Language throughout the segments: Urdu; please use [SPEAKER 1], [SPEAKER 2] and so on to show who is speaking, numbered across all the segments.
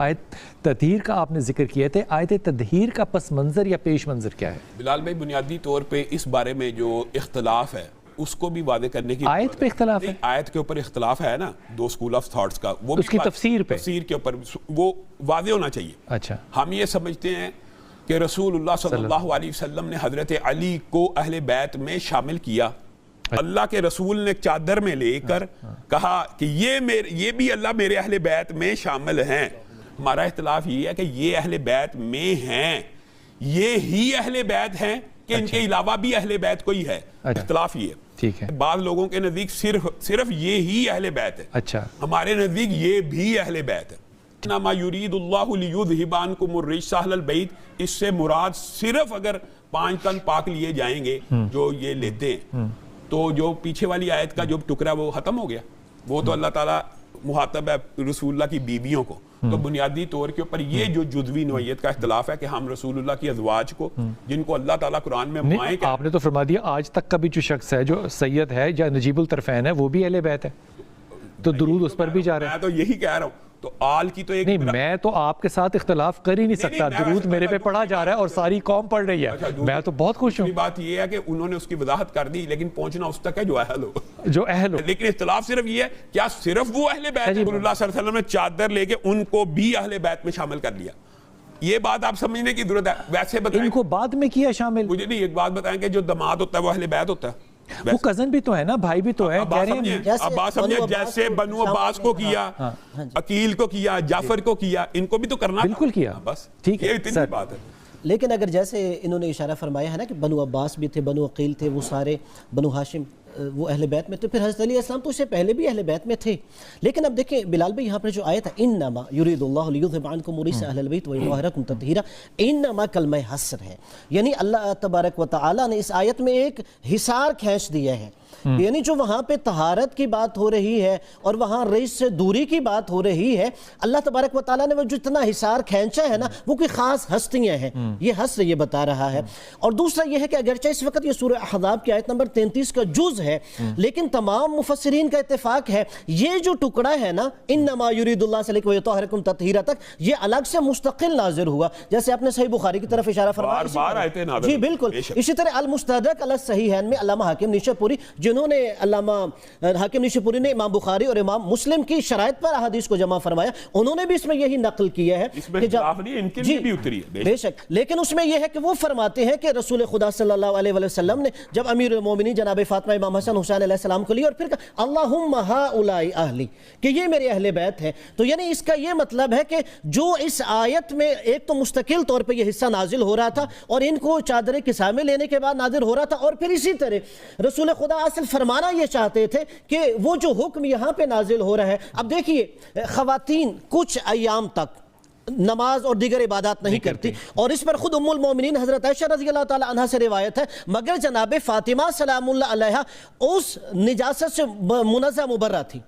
[SPEAKER 1] آیت تطہیر کا آپ نے ذکر کیا تھے، آیت تطہیر کا پس منظر یا پیش منظر کیا ہے؟
[SPEAKER 2] بلال بھائی بنیادی طور پہ اس بارے میں جو اختلاف ہے اس کو بھی واضح کرنے کی
[SPEAKER 1] آیت پہ اختلاف ہے؟
[SPEAKER 2] آیت کے اوپر اختلاف ہے نا، دو سکول آف تھاٹس کا، وہ
[SPEAKER 1] اس کی تفسیر پہ،
[SPEAKER 2] تفسیر کے اوپر وہ واضح ہونا چاہیے۔
[SPEAKER 1] اچھا،
[SPEAKER 2] ہم یہ سمجھتے ہیں کہ رسول اللہ صلی اللہ علیہ وسلم نے حضرت علی کو اہل بیت میں شامل کیا۔ اللہ کے رسول نے چادر میں لے کر کہا کہ یہ بھی اللہ میرے اہل بیت میں شامل ہیں۔ ہمارا اختلاف یہ ہے کہ یہ اہل بیت میں ہیں، یہ ہی اہل بیت ہیں کہ ان کے علاوہ بھی اہل بیت کوئی ہے، اختلاف یہ ہے۔
[SPEAKER 1] ٹھیک ہے،
[SPEAKER 2] بعض لوگوں کے نزدیک صرف یہ ہی اہل بیت ہے،
[SPEAKER 1] اچھا،
[SPEAKER 2] ہمارے نزدیک یہ بھی اہل بیت ہے۔ انما یرید اللہ لیذھب عنکم الرجس اہل البیت، اس سے مراد صرف اگر 5 تن پاک لیے جائیں گے جو یہ لیتے ہیں، تو جو پیچھے والی آیت کا جو ٹکڑا وہ ختم ہو گیا، وہ تو اللہ تعالیٰ مخاطب ہے رسول اللہ کی بیویوں کو۔ تو بنیادی طور کے اوپر یہ جو جزوی نوعیت کا اختلاف ہے کہ ہم رسول اللہ کی ازواج کو، جن کو اللہ تعالیٰ قرآن میں مائیں،
[SPEAKER 1] آپ نے تو فرما دیا آج تک کا بھی جو شخص ہے جو سید ہے یا نجیب الطرفین ہے وہ بھی اہل بیت ہے، تو درود اس پر بھی جا رہا ہے۔
[SPEAKER 2] میں تو یہی کہہ رہا ہوں، تو آل کی تو ایک
[SPEAKER 1] نہیں، میں تو آپ کے ساتھ اختلاف کر ہی نہیں سکتا، درود میرے پہ پڑھا جا رہا ہے اور ساری قوم پڑھ رہی ہے، میں تو بہت خوش ہوں۔
[SPEAKER 2] بات یہ ہے کہ انہوں نے اس کی وضاحت کر دی، لیکن پہنچنا اس تک ہے جو اہل ہو،
[SPEAKER 1] جو اہل ہو۔
[SPEAKER 2] لیکن اختلاف صرف یہ ہے کیا صرف وہ اہل بیت رسول اللہ صلی اللہ علیہ وسلم نے چادر لے کے ان کو بھی اہل بیت میں شامل کر لیا؟ یہ بات آپ سمجھنے کی ضرورت ہے۔ ویسے بتائیں،
[SPEAKER 1] ان کو بعد میں کیا شامل؟
[SPEAKER 2] مجھے نہیں، ایک بات بتائیں کہ جو داماد ہوتا ہے وہ اہل بیت ہوتا ہے؟
[SPEAKER 1] وہ کزن بھی تو ہے نا، بھائی بھی تو ہے۔
[SPEAKER 2] اب بات سمجھے، جیسے بنو عباس کو کیا، عقیل کو کیا، جعفر کو کیا، ان کو بھی تو کرنا
[SPEAKER 1] بالکل کیا،
[SPEAKER 2] بس
[SPEAKER 1] ٹھیک ہے،
[SPEAKER 2] یہ اتنی بات ہے۔
[SPEAKER 3] لیکن اگر جیسے انہوں نے اشارہ فرمایا ہے نا کہ بنو عباس بھی تھے، بنو عقیل تھے، وہ سارے بنو ہاشم وہ اہل بیت میں، تو پھر حضرت علیہ السلام تو اس سے پہلے بھی اہل بیت میں تھے۔ لیکن اب دیکھیں بلال بھائی، یہاں پر جو آیت ہے انما یرید اللہ لیذھب عنکم الرجس اہل البیت ویطہرکم تطہیرا، انما کلمہ حصر ہے، یعنی اللہ تبارک و تعالی نے اس آیت میں ایک حصار کھینچ دیا ہے، یعنی جو وہاں پہ طہارت کی بات ہو رہی ہے اور وہاں رجس سے دوری کی بات ہو رہی ہے، اللہ تبارک و تعالیٰ نے وہ جو اتنا حصار کھینچا ہے نا، وہ کوئی خاص ہستیاں ہیں، یہ حصر یہ بتا رہا ہے۔ اور دوسرا یہ ہے کہ اگرچہ اس وقت یہ سورہ احزاب کی آیت نمبر 33 کا جز ہے، لیکن تمام مفسرین کا اتفاق ہے یہ جو ٹکڑا ہے نا انما یرید اللہ سے لے کے ویطہرکم تطہیرا تک، یہ الگ سے مستقل نازل ہوا، جیسے آپ نے صحیح بخاری کی طرف اشارہ فرمایا۔ جی بالکل، اسی طرح المستدرک علی الصحیحین میں علامہ حاکم نیشاپوری، جنہوں نے علامہ حاکم نیشاپوری نے امام بخاری اور امام مسلم کی شرائط پر احادیث کو جمع فرمایا، انہوں نے بھی اس میں یہی نقل کیا ہے بے شک، لیکن اس میں یہ ہے کہ وہ فرماتے ہیں کہ رسول خدا صلی اللہ علیہ وسلم نے جب امیر المومنین جناب فاطمہ امام حسن حسین علیہ السلام کو لی اور پھر کہا اللہم ہؤلاء اہلی، کہ یہ میرے اہل بیت ہیں، تو یعنی اس کا یہ مطلب ہے کہ جو اس آیت میں ایک تو مستقل طور پہ یہ حصہ نازل ہو رہا تھا اور ان کو چادر کساء میں لینے کے بعد نازل ہو رہا تھا، اور پھر اسی طرح رسول خدا اصل فرمانا یہ چاہتے تھے کہ وہ جو حکم یہاں پہ نازل ہو رہا ہے، اب دیکھیے خواتین کچھ ایام تک نماز اور دیگر عبادات نہیں کرتی، اور اس پر خود ام المومنین حضرت عائشہ رضی اللہ تعالی عنہ سے روایت ہے، مگر جناب فاطمہ سلام اللہ علیہا اس نجاست سے منزہ مبرہ تھی،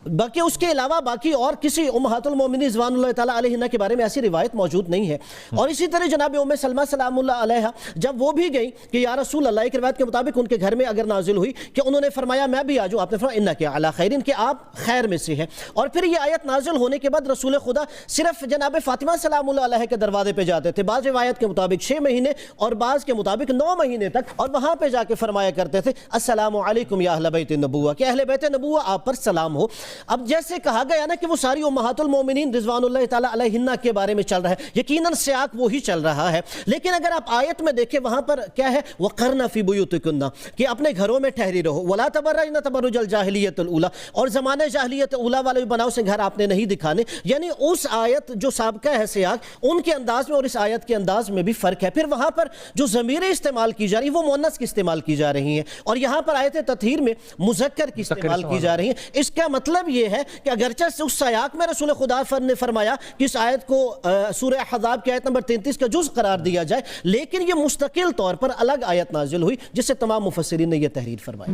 [SPEAKER 3] باقی اس کے علاوہ باقی اور کسی امہات المومنین رضوان اللہ تعالیٰ علیہن کے بارے میں ایسی روایت موجود نہیں ہے۔ اور اسی طرح جناب ام سلمہ سلام اللہ علیہا جب وہ بھی گئی کہ یا رسول اللہ، ایک روایت کے مطابق ان کے گھر میں اگر نازل ہوئی کہ انہوں نے فرمایا میں بھی آجوں، آپ نے فرمایا انک علی خیر، کہ آپ خیر میں سے ہیں۔ اور پھر یہ آیت نازل ہونے کے بعد رسول خدا صرف جناب فاطمہ سلام اللہ علیہ کے دروازے پہ جاتے تھے، بعض روایت کے مطابق 6 مہینے اور بعض کے مطابق 9 مہینے تک، اور وہاں پہ جا کے فرمایا کرتے تھے السلام علیکم یا اہل بیت النبوہ، کہ اہل بیت نبوہ آپ پر سلام ہو۔ اب جیسے کہا گیا نا کہ وہ ساری امہات المومنین رضوان اللہ تعالیٰ علیہن کے بارے میں چل رہا ہے، یقیناً سیاق وہی چل رہا ہے، لیکن اگر آپ آیت میں دیکھیں وہاں پر کیا ہے وَقَرْنَ فِي بُيُوتِكُنَّ، کہ اپنے گھروں میں ٹھہری رہو، وَلَا تَبَرَّجْنَ تَبَرُّجَ الْجَاهِلِيَّةِ الْأُولَىٰ، اور زمانے جاہلیت اولا والے بناؤ سے گھر آپ نے نہیں دکھانے، یعنی اس آیت جو سابقہ ہے سیاق ان کے انداز میں اور اس آیت کے انداز میں بھی فرق ہے۔ پھر وہاں پر جو ضمیریں استعمال کی جا رہی ہیں وہ مؤنث کی استعمال کی جا رہی ہیں، اور یہاں پر آیت تطہیر میں مذکر کی استعمال کی جا رہی ہیں۔ اس کا مطلب یہ ہے کہ اگرچہ اس سیاق میں رسول خدا نے فرمایا کہ اس آیت کو سورہ احزاب کی آیت نمبر 33 کا جز قرار دیا جائے، لیکن یہ مستقل طور پر الگ آیت نازل ہوئی جس سے تمام مفسرین نے یہ تحریر فرمائی۔